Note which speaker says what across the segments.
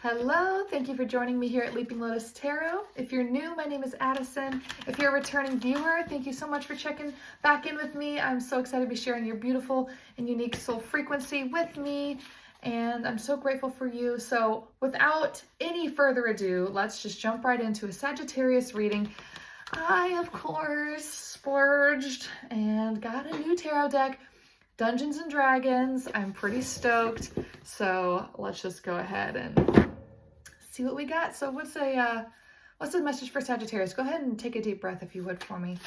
Speaker 1: Hello, thank you for joining me here at Leaping Lotus Tarot. If you're new, my name is Addison. If you're a returning viewer, thank you so much for checking back in with me. I'm so excited to be sharing your beautiful and unique soul frequency with me, and I'm so grateful for you. So without any further ado, let's just jump right into a Sagittarius reading. I, of course, splurged and got a new tarot deck, Dungeons and Dragons. I'm pretty stoked. So let's just go ahead and see what we got. So what's the message for Sagittarius? Go ahead and take a deep breath if you would for me.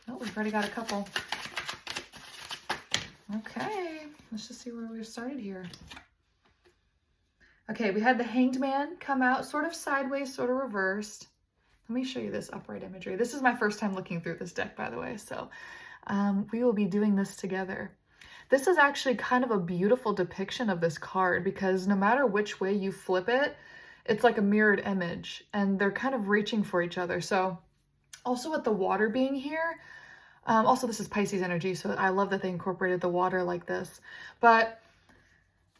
Speaker 1: Oh, we've already got a couple. Okay, let's just see where we started here. Okay, we had the Hanged Man come out sort of sideways, sort of reversed. Let me show you this upright imagery. This is my first time looking through this deck, by the way, so we will be doing this together. This is actually kind of a beautiful depiction of this card because no matter which way you flip it, it's like a mirrored image and they're kind of reaching for each other. So also with the water being here, also this is Pisces energy, so I love that they incorporated the water like this. But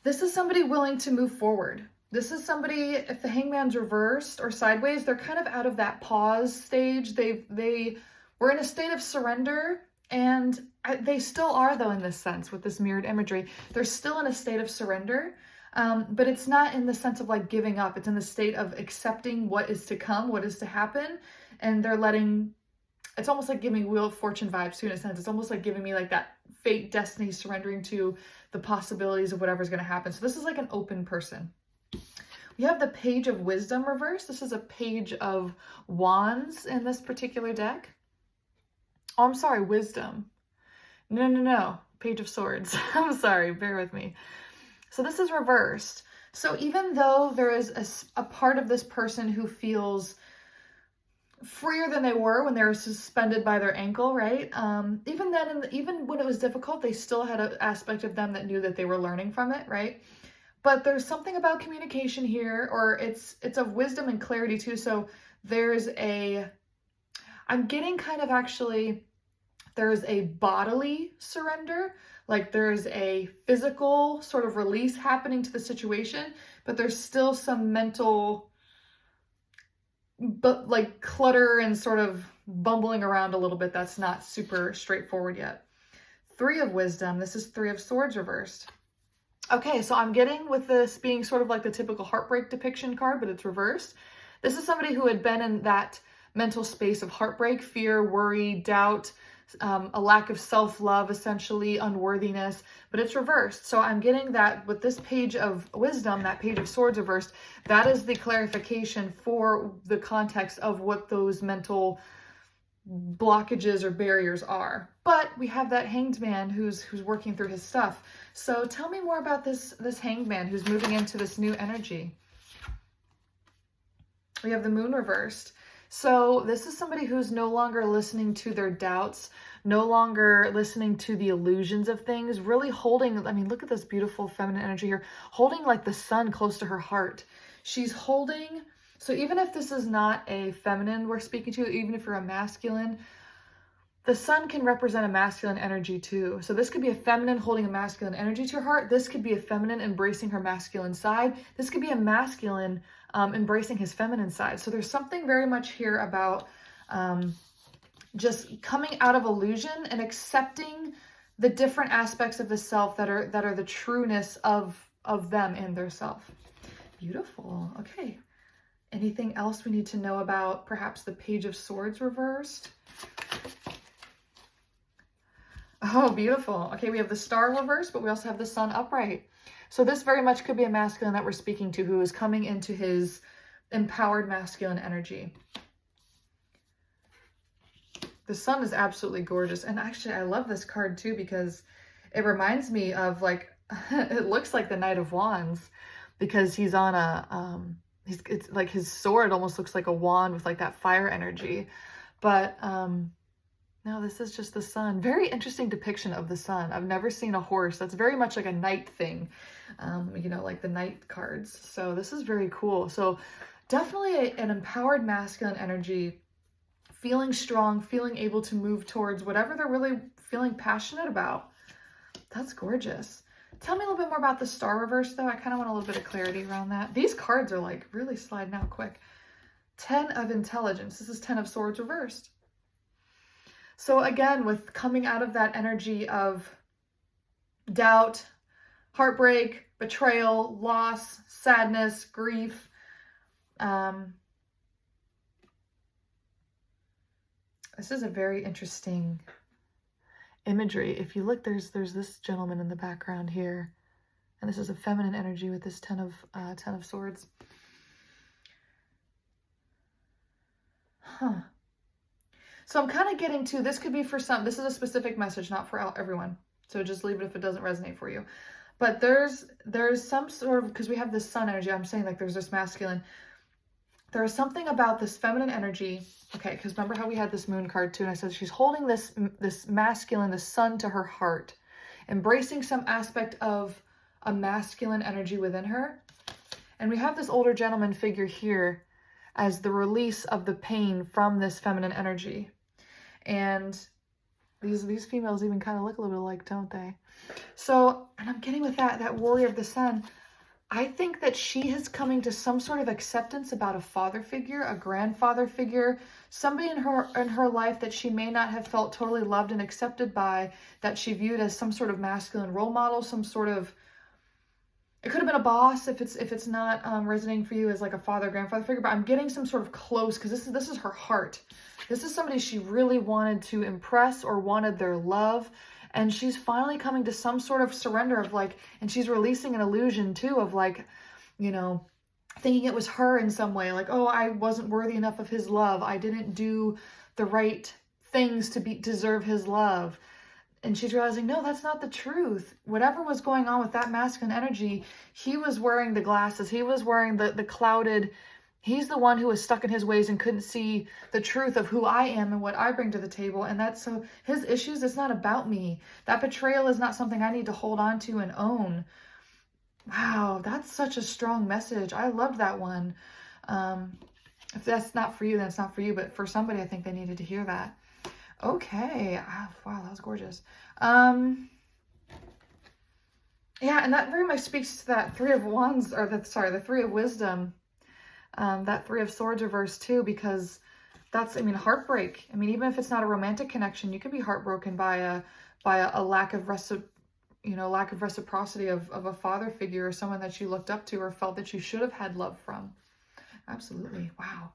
Speaker 1: this is somebody willing to move forward. This is somebody, if the Hangman's reversed or sideways, they're kind of out of that pause stage. They were in a state of surrender, and they still are, though, in this sense with this mirrored imagery. They're still in a state of surrender, but it's not in the sense of like giving up. It's in the state of accepting what is to come, what is to happen, and they're letting, it's almost like giving Wheel of Fortune vibes too, in a sense. It's almost like giving me like that fate, destiny, surrendering to the possibilities of whatever's going to happen. So this is like an open person. We have the Page of Wisdom reversed. This is a Page of Wands in this particular deck. Oh, I'm sorry, Wisdom. No. Page of Swords. I'm sorry, bear with me. So this is reversed. So even though there is a part of this person who feels freer than they were when they were suspended by their ankle, right? Even then, even when it was difficult, they still had an aspect of them that knew that they were learning from it, right? But there's something about communication here, or it's of wisdom and clarity too. So there's I'm getting kind of actually, there's a bodily surrender, like there's a physical sort of release happening to the situation, but there's still some mental, but like clutter and sort of bumbling around a little bit. That's not super straightforward yet. Three of Wisdom. This is Three of Swords reversed. Okay, so I'm getting with this being sort of like the typical heartbreak depiction card, but it's reversed. This is somebody who had been in that mental space of heartbreak, fear, worry, doubt, a lack of self-love, essentially, unworthiness, but it's reversed. So I'm getting that with this Page of Wisdom, that Page of Swords reversed, that is the clarification for the context of what those mental blockages or barriers are. But we have that Hanged Man who's working through his stuff. So tell me more about this Hanged Man who's moving into this new energy. We have the Moon reversed. So this is somebody who's no longer listening to their doubts, no longer listening to the illusions of things, really holding, I mean, look at this beautiful feminine energy here, holding like the sun close to her heart. She's holding, so even if this is not a feminine we're speaking to, even if you're a masculine, the sun can represent a masculine energy too. So this could be a feminine holding a masculine energy to her heart. This could be a feminine embracing her masculine side. This could be a masculine embracing his feminine side. So there's something very much here about just coming out of illusion and accepting the different aspects of the self that are the trueness of them and their self. Beautiful. Okay. Anything else we need to know about perhaps the Page of Swords reversed? Oh, beautiful. Okay, we have the Star reversed, but we also have the Sun upright. So this very much could be a masculine that we're speaking to who is coming into his empowered masculine energy. The Sun is absolutely gorgeous. And actually, I love this card too because it reminds me of like, it looks like the Knight of Wands because he's on a, it's like his sword almost looks like a wand with like that fire energy. But no, this is just the sun. Very interesting depiction of the sun. I've never seen a horse. That's very much like a knight thing, you know, like the knight cards. So this is very cool. So definitely an empowered masculine energy, feeling strong, feeling able to move towards whatever they're really feeling passionate about. That's gorgeous. Tell me a little bit more about the Star reverse, though. I kind of want a little bit of clarity around that. These cards are like really sliding out quick. 10 of Intelligence. This is 10 of Swords reversed. So again, with coming out of that energy of doubt, heartbreak, betrayal, loss, sadness, grief, this is a very interesting imagery. If you look, there's this gentleman in the background here, and this is a feminine energy with this 10 of Swords. Huh. So I'm kind of getting to, this could be for some, this is a specific message, not for everyone. So just leave it if it doesn't resonate for you. But there's some sort of, because we have this sun energy, I'm saying like there's this masculine. There is something about this feminine energy. Okay, because remember how we had this moon card too, and I said she's holding this masculine, this sun to her heart, embracing some aspect of a masculine energy within her. And we have this older gentleman figure here as the release of the pain from this feminine energy. And these females even kind of look a little bit alike, don't they? So, and I'm getting with that warrior of the sun, I think that she is coming to some sort of acceptance about a father figure, a grandfather figure, somebody in her life that she may not have felt totally loved and accepted by, that she viewed as some sort of masculine role model, some sort of, it could have been a boss if it's not resonating for you as like a father, grandfather figure, but I'm getting some sort of close, because this is her heart. This is somebody she really wanted to impress or wanted their love. And she's finally coming to some sort of surrender of like, and she's releasing an illusion too of like, you know, thinking it was her in some way. Like, oh, I wasn't worthy enough of his love. I didn't do the right things to deserve his love. And she's realizing, no, that's not the truth. Whatever was going on with that masculine energy, he was wearing the glasses. He was wearing the clouded. He's the one who was stuck in his ways and couldn't see the truth of who I am and what I bring to the table. And that's so his issues, it's not about me. That betrayal is not something I need to hold on to and own. Wow, that's such a strong message. I loved that one. If that's not for you, then it's not for you. But for somebody, I think they needed to hear that. Okay. Oh, wow, that was gorgeous. Yeah, and that very much speaks to that Three of Wands, or the Three of Wisdom. That Three of Swords reversed too, because that's, I mean, heartbreak. I mean, even if it's not a romantic connection, you can be heartbroken by a lack of reciprocity of a father figure or someone that you looked up to or felt that you should have had love from. Absolutely. Wow.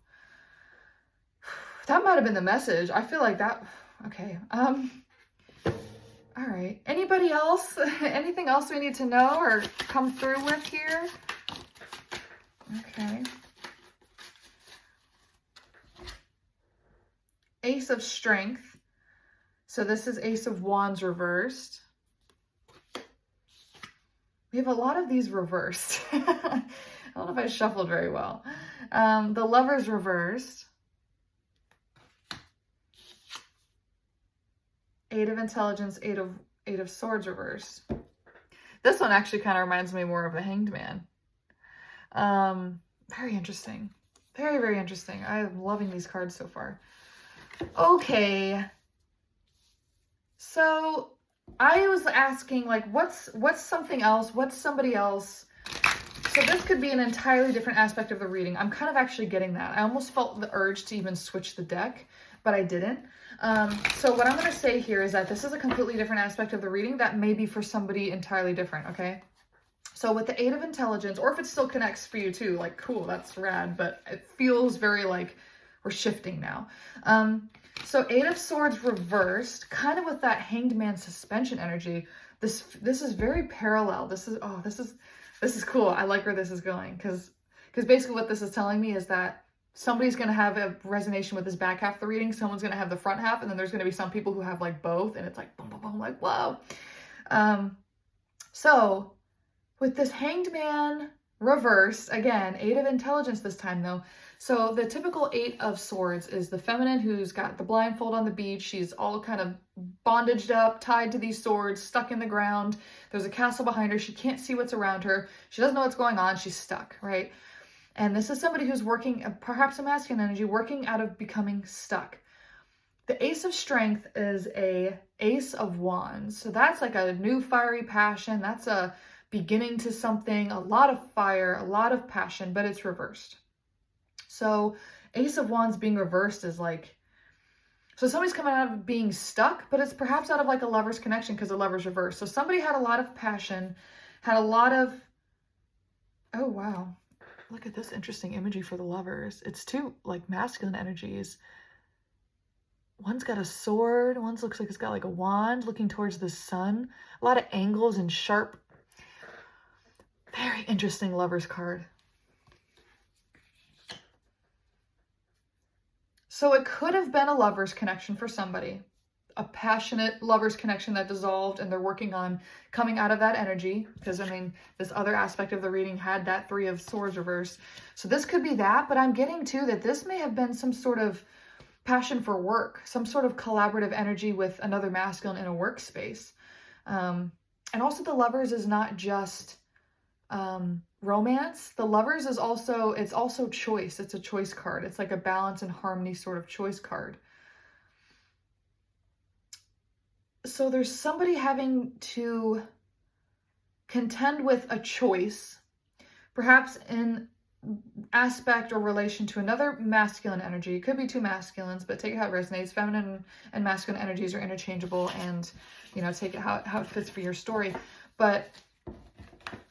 Speaker 1: That might have been the message. I feel like that. Okay. All right. Anybody else? Anything else we need to know or come through with here? Okay. Ace of Strength. So this is Ace of Wands reversed. We have a lot of these reversed. I don't know if I shuffled very well. The Lovers reversed. Eight of Intelligence, Eight of Swords reversed. This one actually kind of reminds me more of the Hanged Man. Very interesting. Very, very interesting. I'm loving these cards so far. Okay. So I was asking, like, what's something else? What's somebody else? So this could be an entirely different aspect of the reading. I'm kind of actually getting that. I almost felt the urge to even switch the deck, but I didn't. So what I'm going to say here is that this is a completely different aspect of the reading that may be for somebody entirely different, okay? So with the Eight of Intelligence, or if it still connects for you too, like, cool, that's rad, but it feels very like we're shifting now. So Eight of Swords reversed, kind of with that Hanged Man suspension energy. This is very parallel. This is cool. I like where this is going, because basically what this is telling me is that somebody's going to have a resonation with this back half of the reading. Someone's going to have the front half, and then there's going to be some people who have like both, and it's like boom, boom, boom, like, whoa. So with this Hanged Man reversed, again, Eight of Intelligence this time though. So the typical Eight of Swords is the feminine who's got the blindfold on the beach. She's all kind of bondaged up, tied to these swords, stuck in the ground. There's a castle behind her. She can't see what's around her. She doesn't know what's going on. She's stuck, right? And this is somebody who's working, perhaps a masculine energy, working out of becoming stuck. The Ace of Strength is a Ace of Wands. So that's like a new fiery passion. That's a beginning to something, a lot of fire, a lot of passion, but it's reversed. So Ace of Wands being reversed is like, so somebody's coming out of being stuck, but it's perhaps out of like a lover's connection because the lover's reversed. So somebody had a lot of passion, had a lot of, oh wow, look at this interesting imagery for the lovers. It's two like masculine energies. One's got a sword, one looks like it's got like a wand looking towards the sun. A lot of angles and sharp, very interesting lover's card. So it could have been a lover's connection for somebody, a passionate lover's connection that dissolved and they're working on coming out of that energy. Because I mean, this other aspect of the reading had that Three of Swords reversed. So this could be that, but I'm getting too that this may have been some sort of passion for work, some sort of collaborative energy with another masculine in a workspace. And also the lovers is not just romance. The lovers is also, it's also choice. It's a choice card. It's like a balance and harmony sort of choice card. So there's somebody having to contend with a choice, perhaps in aspect or relation to another masculine energy. It could be two masculines, but take it how it resonates. Feminine and masculine energies are interchangeable, and you know, take it how it fits for your story. But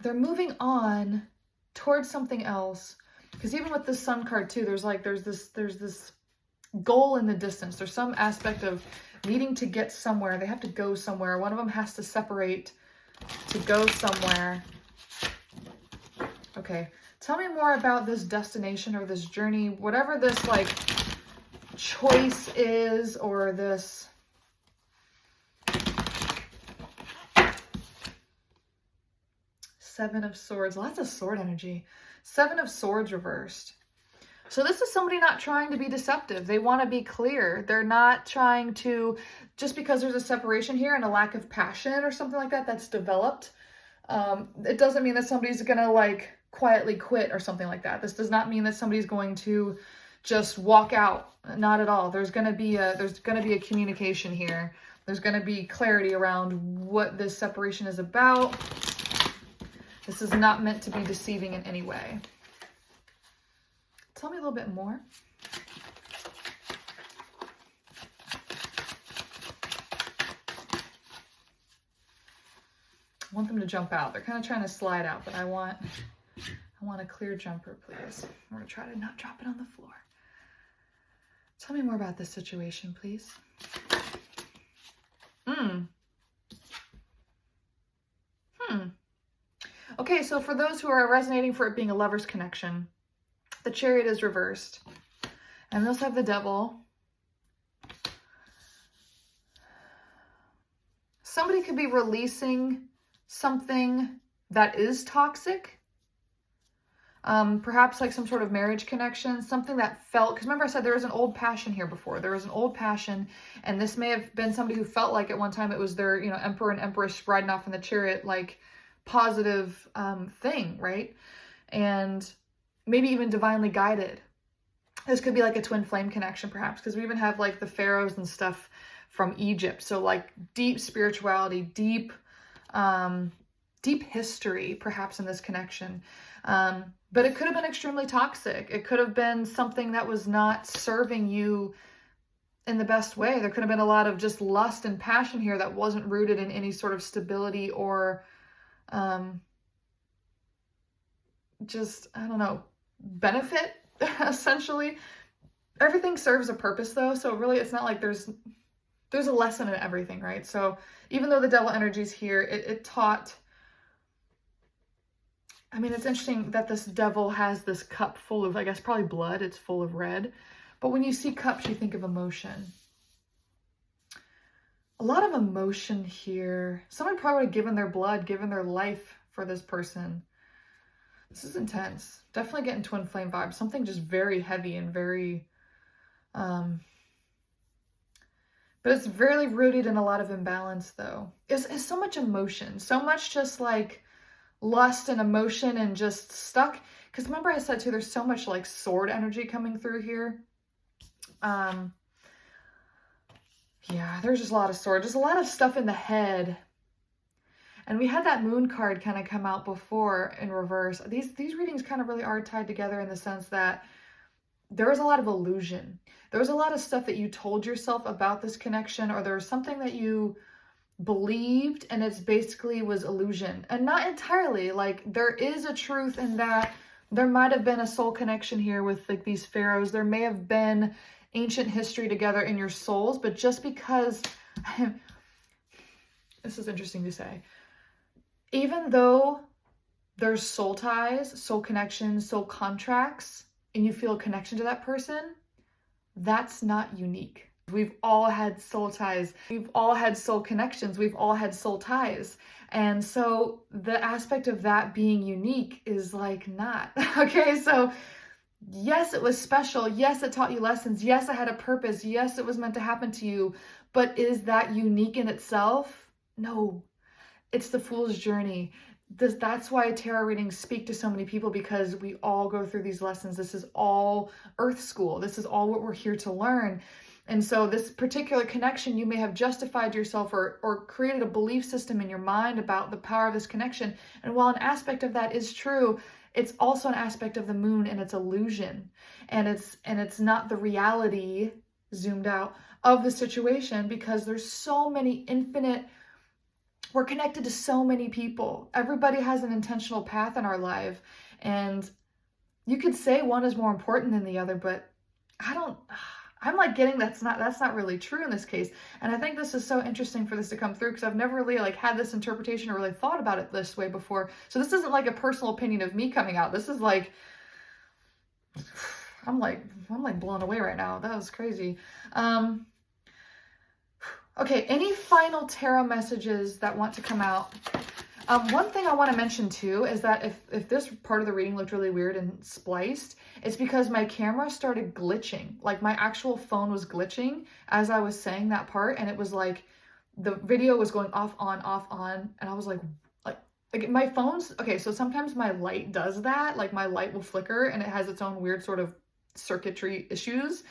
Speaker 1: they're moving on towards something else, because even with the Sun card too, there's this goal in the distance. There's some aspect of needing to get somewhere. They have to go somewhere. One of them has to separate to go somewhere. Okay, tell me more about this destination or this journey, whatever this like choice is, or this Seven of Swords, lots of sword energy. Seven of Swords reversed. So this is somebody not trying to be deceptive. They want to be clear. They're not trying to, just because there's a separation here and a lack of passion or something like that that's developed, it doesn't mean that somebody's going to like quietly quit or something like that. This does not mean that somebody's going to just walk out. Not at all. There's going to be a communication here. There's going to be clarity around what this separation is about. This is not meant to be deceiving in any way. Tell me a little bit more. I want them to jump out. They're kind of trying to slide out, but I want a clear jumper, please. I'm going to try to not drop it on the floor. Tell me more about this situation, please. Okay, so for those who are resonating for it being a lover's connection, the Chariot is reversed. And we also have the Devil. Somebody could be releasing something that is toxic. Perhaps like some sort of marriage connection, something that felt, because remember I said there was an old passion here before. There was an old passion, and this may have been somebody who felt like at one time it was their, you know, Emperor and Empress riding off in the chariot, like positive thing, right? And maybe even divinely guided. This could be like a twin flame connection perhaps, because we even have like the pharaohs and stuff from Egypt. So like deep spirituality, deep history perhaps in this connection. But it could have been extremely toxic. It could have been something that was not serving you in the best way. There could have been a lot of just lust and passion here that wasn't rooted in any sort of stability or just, I don't know, benefit, essentially. Everything serves a purpose though, so really it's not like there's a lesson in everything, right? So even though the Devil energy is here, it taught, I mean, it's interesting that this Devil has this cup full of, I guess, probably blood. It's full of red. But when you see cups, you think of emotion. A lot of emotion here. Someone probably would have given their blood, given their life for this person. This is intense. Definitely getting twin flame vibes. Something just very heavy and very, but it's very rooted in a lot of imbalance though. It's so much emotion, so much just like lust and emotion and just stuck. Because remember I said too, there's so much like sword energy coming through here. Yeah, there's just a lot of swords. There's a lot of stuff in the head. And we had that moon card kind of come out before in reverse. These readings kind of really are tied together in the sense that there was a lot of illusion. There was a lot of stuff that you told yourself about this connection, or there was something that you believed and it's basically was illusion. And not entirely. Like, there is a truth in that there might have been a soul connection here with like these pharaohs. There may have been ancient history together in your souls, but just because this is interesting to say, even though there's soul ties, soul connections, soul contracts, and you feel a connection to that person, that's not unique. We've all had soul ties. We've all had soul connections. We've all had soul ties. And so the aspect of that being unique is like not. Okay, so yes, it was special. Yes, it taught you lessons. Yes, it had a purpose. Yes, it was meant to happen to you. But is that unique in itself? No. It's the fool's journey. That's why tarot readings speak to so many people, because we all go through these lessons. This is all earth school. This is all what we're here to learn. And so this particular connection, you may have justified yourself or created a belief system in your mind about the power of this connection. And while an aspect of that is true, it's also an aspect of the moon and its illusion. And it's not the reality zoomed out of the situation, because there's so many infinite. We're connected to so many people. Everybody has an intentional path in our life. And you could say one is more important than the other, but I'm like getting that's not really true in this case. And I think this is so interesting for this to come through, because I've never really like had this interpretation or really thought about it this way before. So this isn't like a personal opinion of me coming out. This is like, I'm like blown away right now. That was crazy. Okay, any final tarot messages that want to come out? One thing I want to mention too is that if this part of the reading looked really weird and spliced, it's because my camera started glitching. Like, my actual phone was glitching as I was saying that part, and it was like the video was going off, on, and I was like my phone's, okay, so sometimes my light does that. Like, my light will flicker and it has its own weird sort of circuitry issues.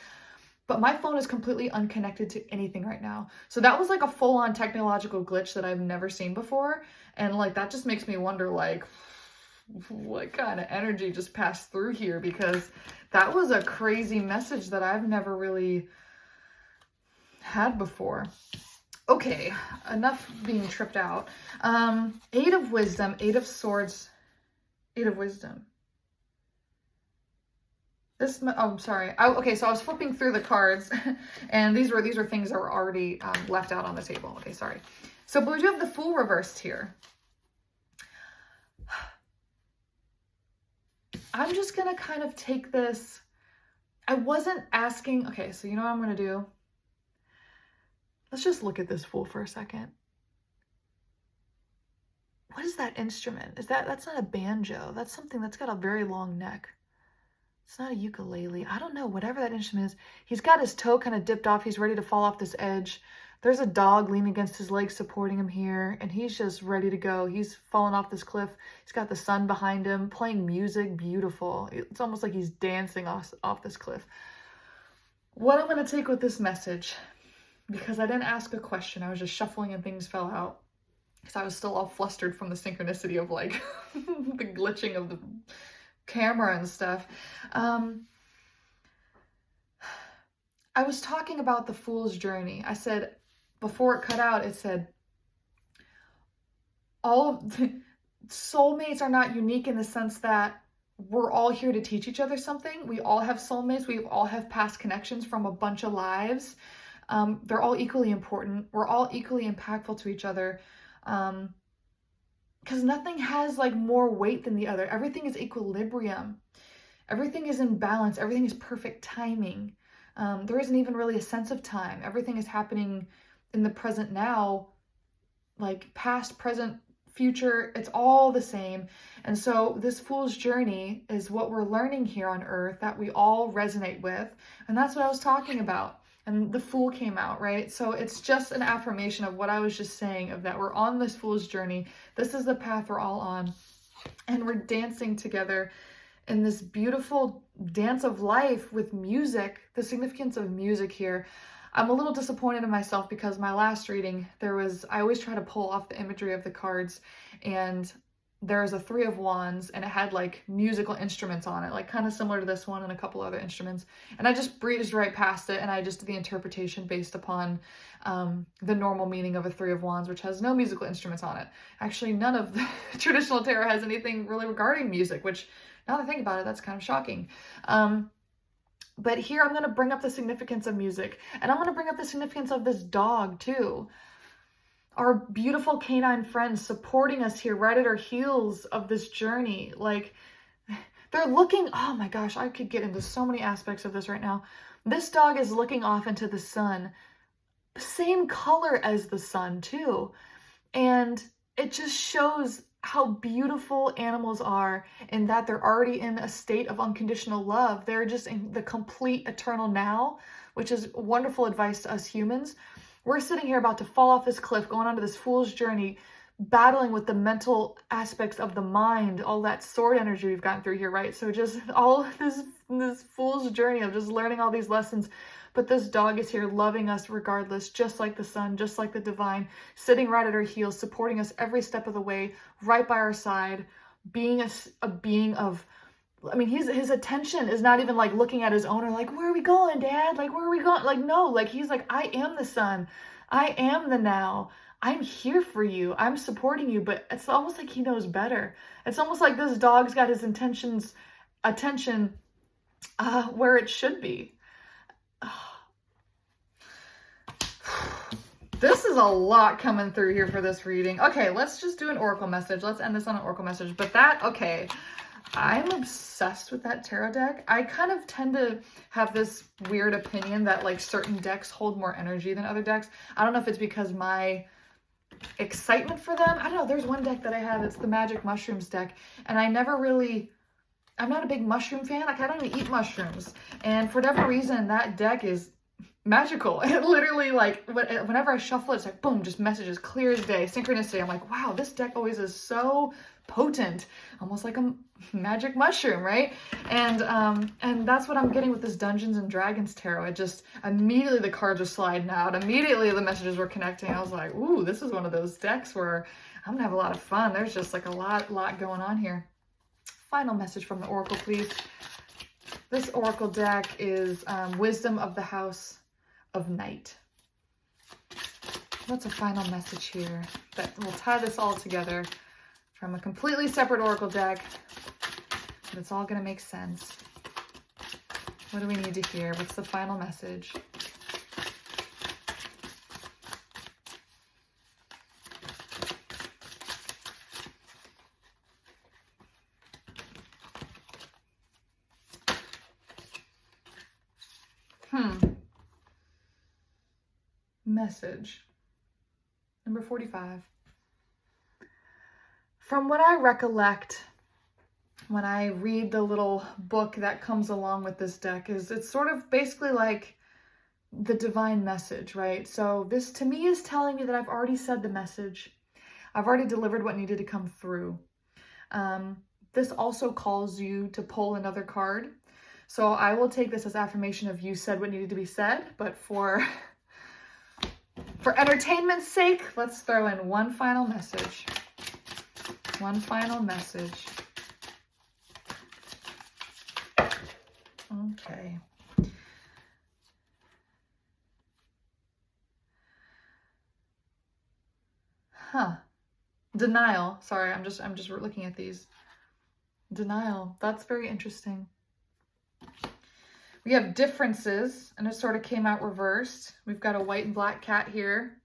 Speaker 1: But my phone is completely unconnected to anything right now. So that was like a full-on technological glitch that I've never seen before. And like, that just makes me wonder, like, what kind of energy just passed through here? Because that was a crazy message that I've never really had before. Okay, enough being tripped out. Eight of Wisdom, Eight of Swords, Eight of Wisdom. This, oh, I'm sorry. Okay, so I was flipping through the cards, and these were things that were already left out on the table. Okay, sorry. So, but we do have the Fool reversed here. I'm just gonna kind of take this. I wasn't asking. Okay, so you know what I'm gonna do? Let's just look at this Fool for a second. What is that instrument? That's not a banjo. That's something that's got a very long neck. It's not a ukulele. I don't know, whatever that instrument is. He's got his toe kind of dipped off. He's ready to fall off this edge. There's a dog leaning against his leg supporting him here, and he's just ready to go. He's fallen off this cliff. He's got the sun behind him, playing music. Beautiful. It's almost like he's dancing off this cliff. What I'm going to take with this message, because I didn't ask a question. I was just shuffling and things fell out, because I was still all flustered from the synchronicity of like the glitching of the camera and stuff. I was talking about the Fool's journey. I said, before it cut out, it said, all of the soulmates are not unique in the sense that we're all here to teach each other something. We all have soulmates. We all have past connections from a bunch of lives. They're all equally important. We're all equally impactful to each other. Because nothing has like more weight than the other. Everything is equilibrium. Everything is in balance. Everything is perfect timing. There isn't even really a sense of time. Everything is happening in the present now, like past, present, future. It's all the same. And so this Fool's journey is what we're learning here on Earth that we all resonate with. And that's what I was talking about. And the Fool came out, right? So it's just an affirmation of what I was just saying, of that we're on this Fool's journey. This is the path we're all on. And we're dancing together in this beautiful dance of life with music, the significance of music here. I'm a little disappointed in myself because my last reading, I always try to pull off the imagery of the cards, and there's a 3 of Wands and it had like musical instruments on it, like kind of similar to this one and a couple other instruments. And I just breezed right past it, and I just did the interpretation based upon the normal meaning of a 3 of Wands, which has no musical instruments on it. Actually, none of the traditional tarot has anything really regarding music, which now that I think about it, that's kind of shocking. But here I'm going to bring up the significance of music, and I'm going to bring up the significance of this dog too. Our beautiful canine friends supporting us here right at our heels of this journey. Like, they're looking, oh my gosh, I could get into so many aspects of this right now. This dog is looking off into the sun, same color as the sun too. And it just shows how beautiful animals are, in that they're already in a state of unconditional love. They're just in the complete eternal now, which is wonderful advice to us humans. We're sitting here about to fall off this cliff, going onto this fool's journey, battling with the mental aspects of the mind, all that sword energy we've gotten through here, right? So just all this fool's journey of just learning all these lessons. But this dog is here loving us regardless, just like the sun, just like the divine, sitting right at our heels, supporting us every step of the way, right by our side, being a being of, I mean, his attention is not even like looking at his owner like, where are we going, Dad? Like, where are we going? Like, no, like he's like, I am the sun. I am the now. I'm here for you. I'm supporting you. But it's almost like he knows better. It's almost like this dog's got his attention where it should be. This is a lot coming through here for this reading. Okay, let's just do an oracle message. Let's end this on an oracle message. But okay. I'm obsessed with that tarot deck. I kind of tend to have this weird opinion that like certain decks hold more energy than other decks. I don't know if it's because my excitement for them. I don't know. There's one deck that I have. It's the Magic Mushrooms deck. And I'm not a big mushroom fan. Like, I don't even eat mushrooms. And for whatever reason, that deck is magical. It literally, like, whenever I shuffle it, it's like, boom, just messages, clear as day, synchronicity. I'm like, wow, this deck always is so potent, almost like a magic mushroom, right? And that's what I'm getting with this Dungeons and Dragons tarot. It just, immediately the cards are sliding out, immediately the messages were connecting. I was like, ooh, this is one of those decks where I'm gonna have a lot of fun. There's just like a lot going on here. Final message from the Oracle, please. This Oracle deck is Wisdom of the House of Night. What's a final message here that will tie this all together from a completely separate Oracle deck, but it's all going to make sense? What do we need to hear? What's the final message? Message number 45. From what I recollect, when I read the little book that comes along with this deck, it's sort of basically like the divine message, right? So this to me is telling me that I've already said the message. I've already delivered what needed to come through. This also calls you to pull another card. So I will take this as affirmation of you said what needed to be said, but for entertainment's sake, let's throw in one final message. One final message. Okay. Denial. Sorry, I'm just looking at these. Denial. That's very interesting. We have differences, and it sort of came out reversed. We've got a white and black cat here.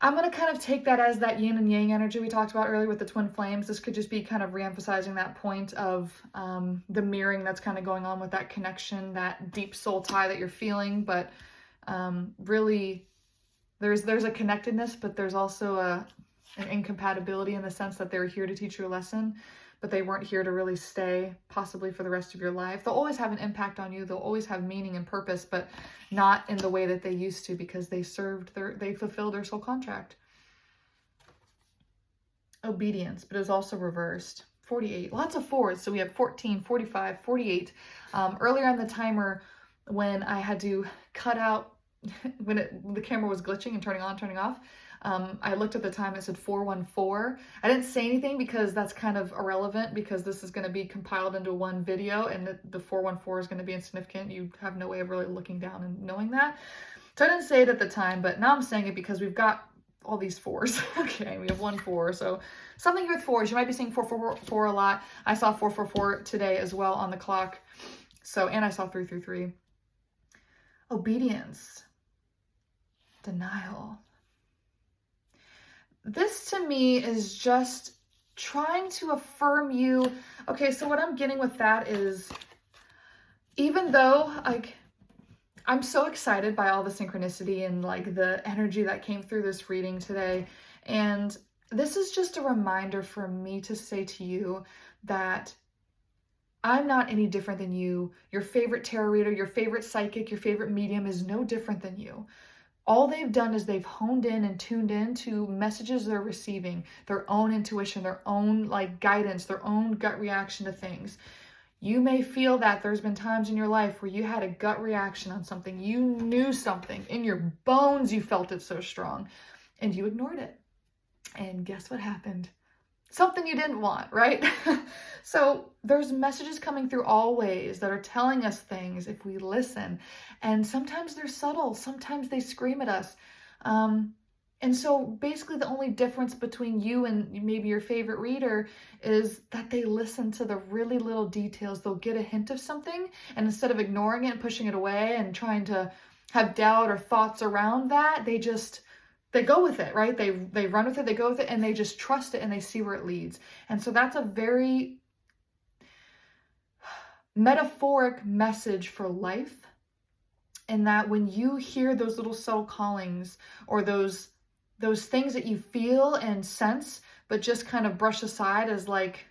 Speaker 1: I'm going to kind of take that as that yin and yang energy we talked about earlier with the twin flames. This could just be kind of reemphasizing that point of the mirroring that's kind of going on with that connection, that deep soul tie that you're feeling. But really, there's a connectedness, but there's also an incompatibility in the sense that they're here to teach you a lesson, but they weren't here to really stay possibly for the rest of your life. They'll always have an impact on you. They'll always have meaning and purpose, but not in the way that they used to, because they fulfilled their soul contract. Obedience, but it's also reversed. 48, lots of fours. So we have 14, 45, 48. Earlier on the timer, when I had to cut out when the camera was glitching and turning on, turning off. I looked at the time, it said 414. I didn't say anything because that's kind of irrelevant, because this is going to be compiled into one video, and the 414 is going to be insignificant. You have no way of really looking down and knowing that. So I didn't say it at the time, but now I'm saying it because we've got all these fours. Okay, we have 1-4, so something with fours. You might be seeing 444 a lot. I saw 444 today as well on the clock. So, and I saw 333. Obedience. Denial. This to me is just trying to affirm you. Okay, so what I'm getting with that is, even though, like, I'm so excited by all the synchronicity and like the energy that came through this reading today. And this is just a reminder for me to say to you that I'm not any different than you. Your favorite tarot reader, your favorite psychic, your favorite medium is no different than you. All they've done is they've honed in and tuned in to messages they're receiving, their own intuition, their own like guidance, their own gut reaction to things. You may feel that there's been times in your life where you had a gut reaction on something. You knew something in your bones. You felt it so strong and you ignored it. And guess what happened? Something you didn't want, right? So there's messages coming through all ways that are telling us things if we listen. And sometimes they're subtle. Sometimes they scream at us. And so basically the only difference between you and maybe your favorite reader is that they listen to the really little details. They'll get a hint of something, and instead of ignoring it and pushing it away and trying to have doubt or thoughts around that, they go with it, right? They run with it, they go with it, and they just trust it and they see where it leads. And so that's a very metaphoric message for life, in that when you hear those little subtle callings or those things that you feel and sense, but just kind of brush aside as like,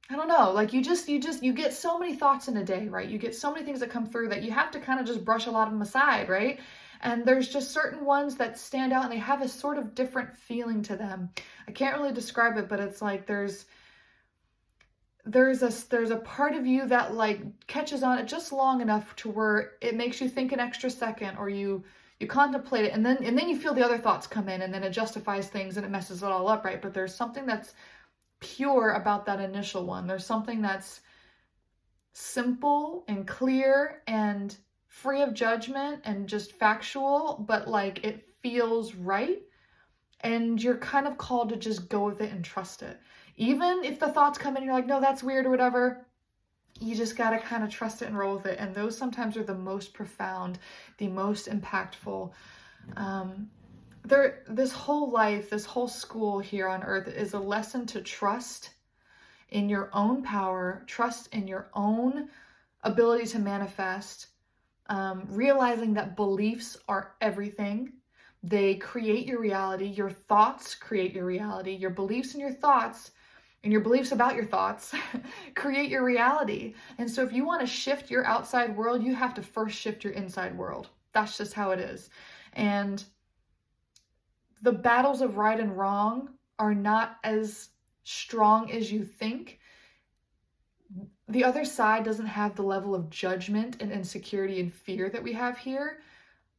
Speaker 1: I don't know, like you get so many thoughts in a day, right? You get so many things that come through that you have to kind of just brush a lot of them aside, right? And there's just certain ones that stand out and they have a sort of different feeling to them. I can't really describe it, but it's like there's a part of you that like catches on it just long enough to where it makes you think an extra second, or you contemplate it, and then you feel the other thoughts come in, and then it justifies things and it messes it all up, right? But there's something that's pure about that initial one. There's something that's simple and clear and free of judgment and just factual, but like it feels right. And you're kind of called to just go with it and trust it. Even if the thoughts come in and you're like, no, that's weird or whatever, you just got to kind of trust it and roll with it. And those sometimes are the most profound, the most impactful. This whole life, this whole school here on earth is a lesson to trust in your own power, trust in your own ability to manifest, realizing that beliefs are everything. They create your reality. Your thoughts create your reality. Your beliefs and your thoughts and your beliefs about your thoughts create your reality. And so if you want to shift your outside world, you have to first shift your inside world. That's just how it is. And the battles of right and wrong are not as strong as you think. The other side doesn't have the level of judgment and insecurity and fear that we have here.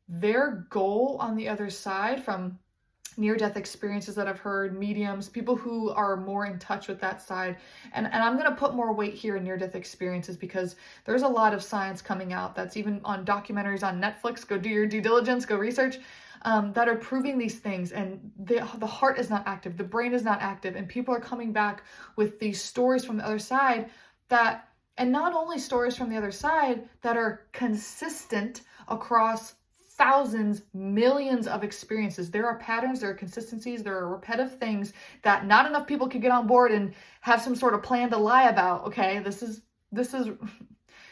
Speaker 1: Their goal on the other side, from near-death experiences that I've heard, mediums, people who are more in touch with that side. And I'm going to put more weight here in near-death experiences because there's a lot of science coming out that's even on documentaries on Netflix. Go do your due diligence, go research, that are proving these things. And the heart is not active, the brain is not active, and people are coming back with these stories from the other side that, and not only stories from the other side that are consistent across thousands, millions of experiences. There are patterns, there are consistencies, there are repetitive things that not enough people could get on board and have some sort of plan to lie about. Okay, this is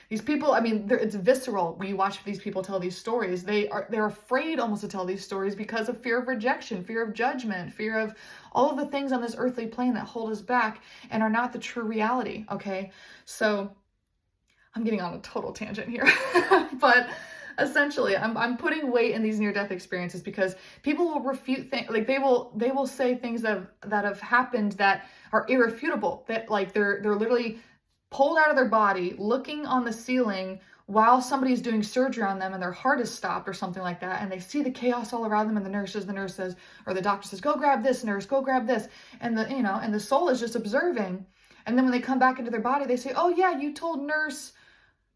Speaker 1: these people, I mean, it's visceral when you watch these people tell these stories. They're afraid almost to tell these stories because of fear of rejection, fear of judgment, fear of all of the things on this earthly plane that hold us back and are not the true reality. Okay, so I'm getting on a total tangent here, but essentially, I'm putting weight in these near-death experiences because people will refute things, like they will say things that have happened that are irrefutable, that like they're literally pulled out of their body, looking on the ceiling while somebody's doing surgery on them and their heart is stopped or something like that, and they see the chaos all around them, and the nurse says, or the doctor says, go grab this, nurse, go grab this. And the soul is just observing. And then when they come back into their body, they say, oh yeah, you told nurse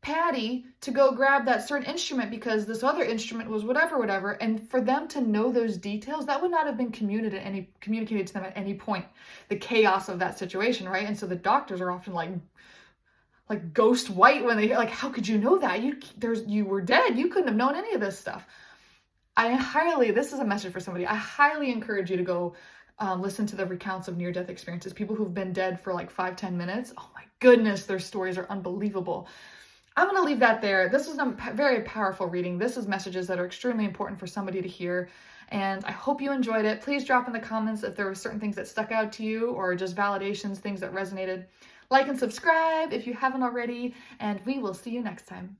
Speaker 1: Patty to go grab that certain instrument because this other instrument was whatever. And for them to know those details, that would not have been communicated to them at any point, the chaos of that situation, right? And so the doctors are often like ghost white when they like, how could you know that? You were dead. You couldn't have known any of this stuff. This is a message for somebody. I highly encourage you to go listen to the recounts of near-death experiences. People who've been dead for like 5-10 minutes. Oh my goodness, their stories are unbelievable. I'm going to leave that there. This is a very powerful reading. This is messages that are extremely important for somebody to hear. And I hope you enjoyed it. Please drop in the comments if there were certain things that stuck out to you or just validations, things that resonated. Like and subscribe if you haven't already, and we will see you next time.